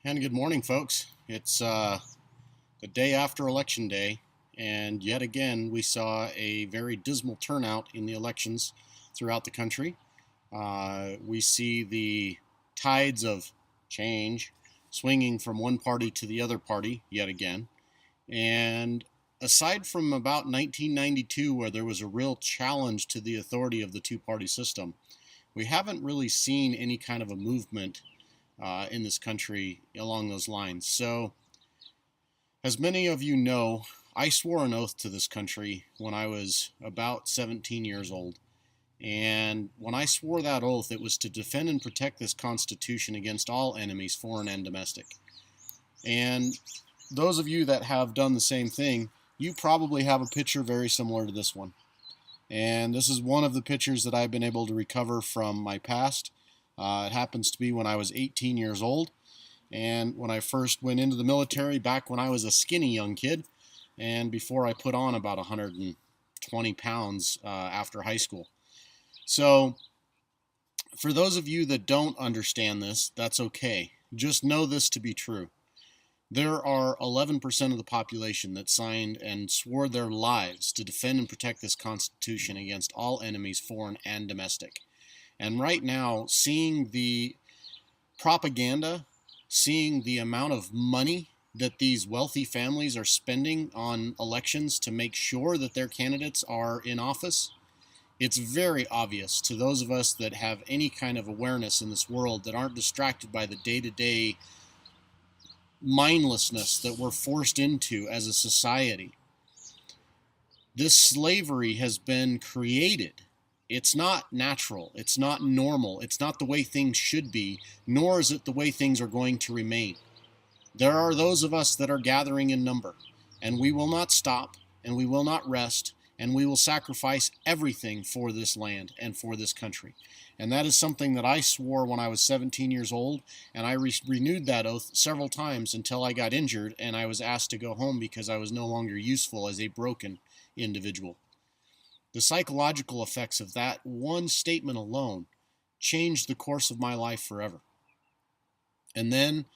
And good morning, folks. It's the day after Election Day, and yet again we saw a very dismal turnout in the elections throughout the country. We see the tides of change swinging from one party to the other party yet again. And aside from about 1992, where there was a real challenge to the authority of the two-party system, we haven't really seen any kind of a movement in this country along those lines. So, as many of you know, I swore an oath to this country when I was about 17 years old. And when I swore that oath, it was to defend and protect this Constitution against all enemies, foreign and domestic. And those of you that have done the same thing, you probably have a picture very similar to this one. And this is one of the pictures that I've been able to recover from my past. It happens to be when I was 18 years old, and when I first went into the military back when I was a skinny young kid, and before I put on about 120 pounds after high school. So, for those of you that don't understand this, that's okay. Just know this to be true. There are 11% of the population that signed and swore their lives to defend and protect this Constitution against all enemies, foreign and domestic. And right now, seeing the propaganda, seeing the amount of money that these wealthy families are spending on elections to make sure that their candidates are in office, it's very obvious to those of us that have any kind of awareness in this world, that aren't distracted by the day-to-day mindlessness that we're forced into as a society. This slavery has been created. It's not natural. It's not normal. It's not the way things should be, nor is it the way things are going to remain. There are those of us that are gathering in number, and we will not stop, and we will not rest, and we will sacrifice everything for this land and for this country. And that is something that I swore when I was 17 years old, and I renewed that oath several times until I got injured and I was asked to go home because I was no longer useful as a broken individual. The psychological effects of that one statement alone changed the course of my life forever. And then,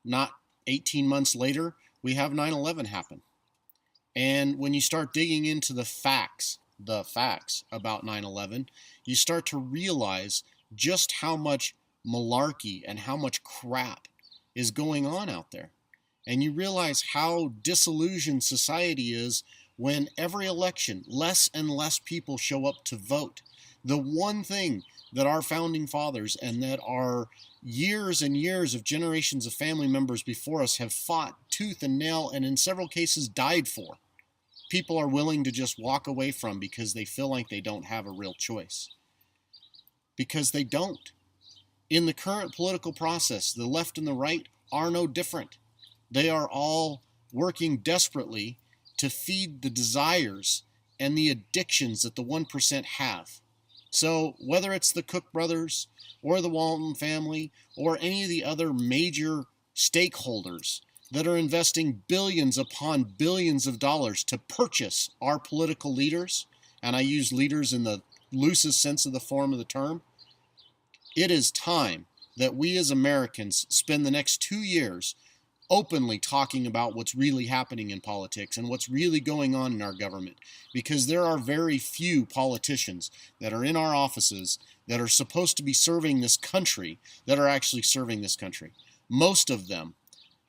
not 18 months later, we have 9/11 happen. And when you start digging into the facts about 9/11, you start to realize just how much malarkey and how much crap is going on out there. And you realize how disillusioned society is when every election, less and less people show up to vote. The one thing that our founding fathers and that our years and years of generations of family members before us have fought tooth and nail and in several cases died for, people are willing to just walk away from because they feel like they don't have a real choice. Because they don't. In the current political process, the left and the right are no different. They are all working desperately to feed the desires and the addictions that the 1% have. So whether it's the Cook brothers or the Walton family or any of the other major stakeholders that are investing billions upon billions of dollars to purchase our political leaders, and I use leaders in the loosest sense of the form of the term, it is time that we as Americans spend the next 2 years openly talking about what's really happening in politics and what's really going on in our government, because there are very few politicians that are in our offices that are supposed to be serving this country that are actually serving this country. Most of them,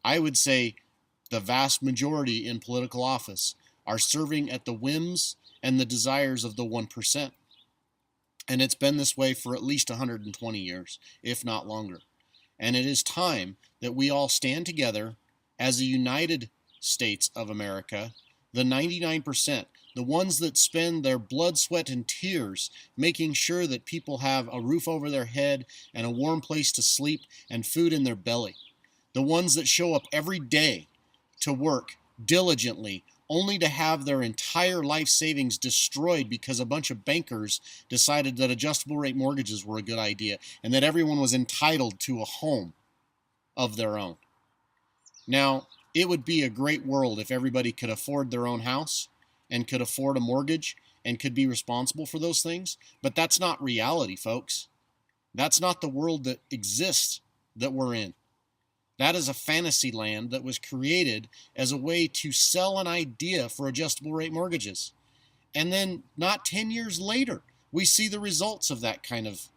I would say the vast majority in political office, are serving at the whims and the desires of the 1%. And it's been this way for at least 120 years, if not longer. And it is time that we all stand together as a United States of America, the 99%, the ones that spend their blood, sweat, and tears making sure that people have a roof over their head and a warm place to sleep and food in their belly. The ones that show up every day to work diligently only to have their entire life savings destroyed because a bunch of bankers decided that adjustable rate mortgages were a good idea and that everyone was entitled to a home of their own. Now, it would be a great world if everybody could afford their own house and could afford a mortgage and could be responsible for those things, but that's not reality, folks. That's not the world that exists that we're in. That is a fantasy land that was created as a way to sell an idea for adjustable rate mortgages. And then not 10 years later, we see the results of that kind of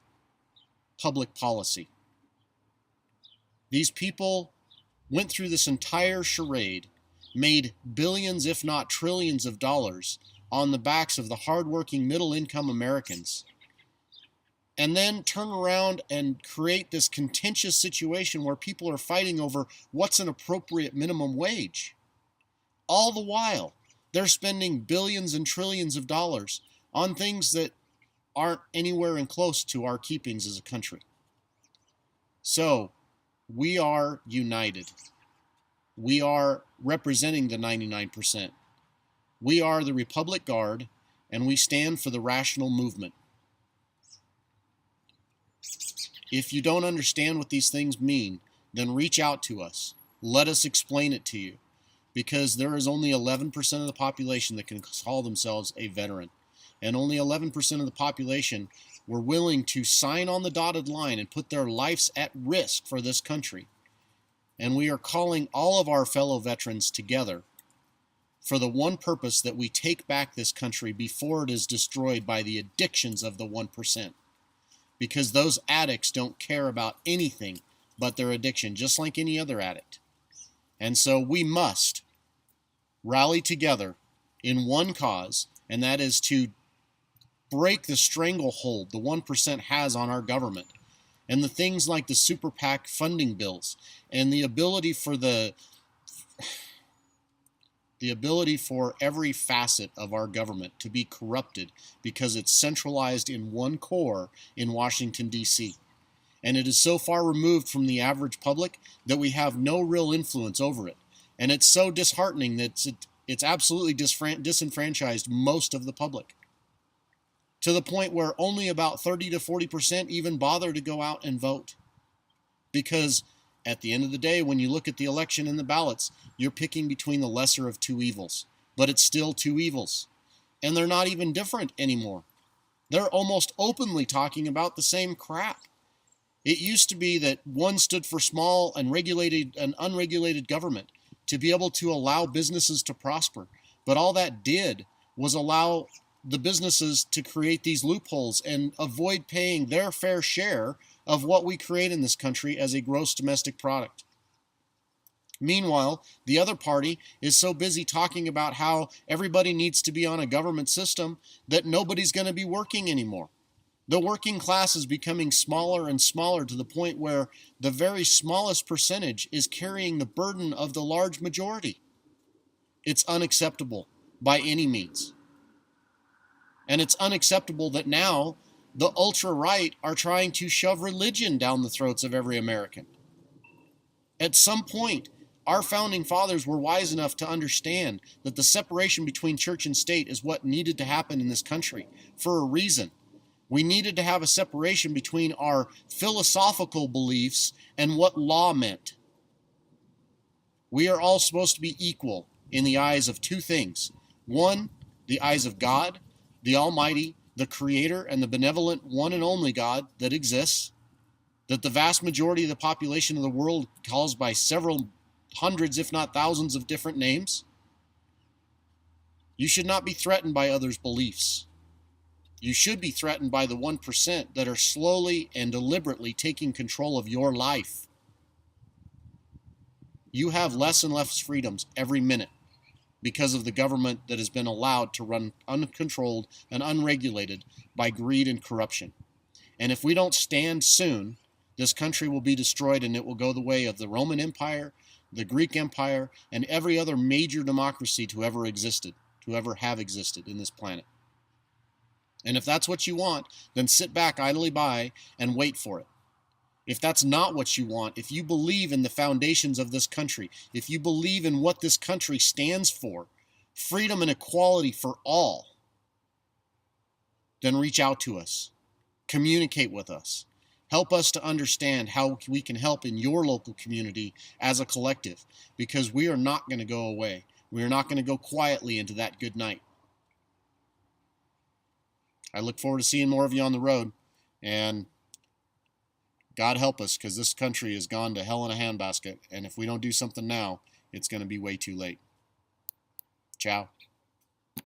public policy. These people went through this entire charade, made billions, if not trillions of dollars on the backs of the hardworking middle-income Americans, and then turn around and create this contentious situation where people are fighting over what's an appropriate minimum wage. All the while, they're spending billions and trillions of dollars on things that aren't anywhere in close to our keepings as a country. So, we are united. We are representing the 99%. We are the Republic Guard, and we stand for the rational movement. If you don't understand what these things mean, then reach out to us. Let us explain it to you, because there is only 11% of the population that can call themselves a veteran, and only 11% of the population were willing to sign on the dotted line and put their lives at risk for this country. And we are calling all of our fellow veterans together for the one purpose that we take back this country before it is destroyed by the addictions of the 1%. Because those addicts don't care about anything but their addiction, just like any other addict. And so we must rally together in one cause, and that is to break the stranglehold the 1% has on our government. And the things like the super PAC funding bills and the ability for every facet of our government to be corrupted because it's centralized in one core in Washington, D.C. And it is so far removed from the average public that we have no real influence over it. And it's so disheartening that it's absolutely disenfranchised most of the public, to the point where only about 30 to 40% even bother to go out and vote. Because at the end of the day, when you look at the election and the ballots, you're picking between the lesser of two evils. But it's still two evils. And they're not even different anymore. They're almost openly talking about the same crap. It used to be that one stood for small and regulated and unregulated government to be able to allow businesses to prosper. But all that did was allow the businesses to create these loopholes and avoid paying their fair share of what we create in this country as a gross domestic product. Meanwhile, the other party is so busy talking about how everybody needs to be on a government system that nobody's going to be working anymore. The working class is becoming smaller and smaller to the point where the very smallest percentage is carrying the burden of the large majority. It's unacceptable by any means. And it's unacceptable that now the ultra-right are trying to shove religion down the throats of every American. At some point, our founding fathers were wise enough to understand that the separation between church and state is what needed to happen in this country for a reason. We needed to have a separation between our philosophical beliefs and what law meant. We are all supposed to be equal in the eyes of two things. One, the eyes of God, the Almighty, the Creator, and the benevolent one and only God that exists, that the vast majority of the population of the world calls by several hundreds, if not thousands, of different names. You should not be threatened by others' beliefs. You should be threatened by the 1% that are slowly and deliberately taking control of your life. You have less and less freedoms every minute because of the government that has been allowed to run uncontrolled and unregulated by greed and corruption. And if we don't stand soon, this country will be destroyed, and it will go the way of the Roman Empire, the Greek Empire, and every other major democracy to ever have existed in this planet. And if that's what you want, then sit back idly by and wait for it. If that's not what you want, if you believe in the foundations of this country, if you believe in what this country stands for, freedom and equality for all, then reach out to us. Communicate with us. Help us to understand how we can help in your local community as a collective, because we are not going to go away. We are not going to go quietly into that good night. I look forward to seeing more of you on the road, and God help us, because this country has gone to hell in a handbasket, and if we don't do something now, it's going to be way too late. Ciao.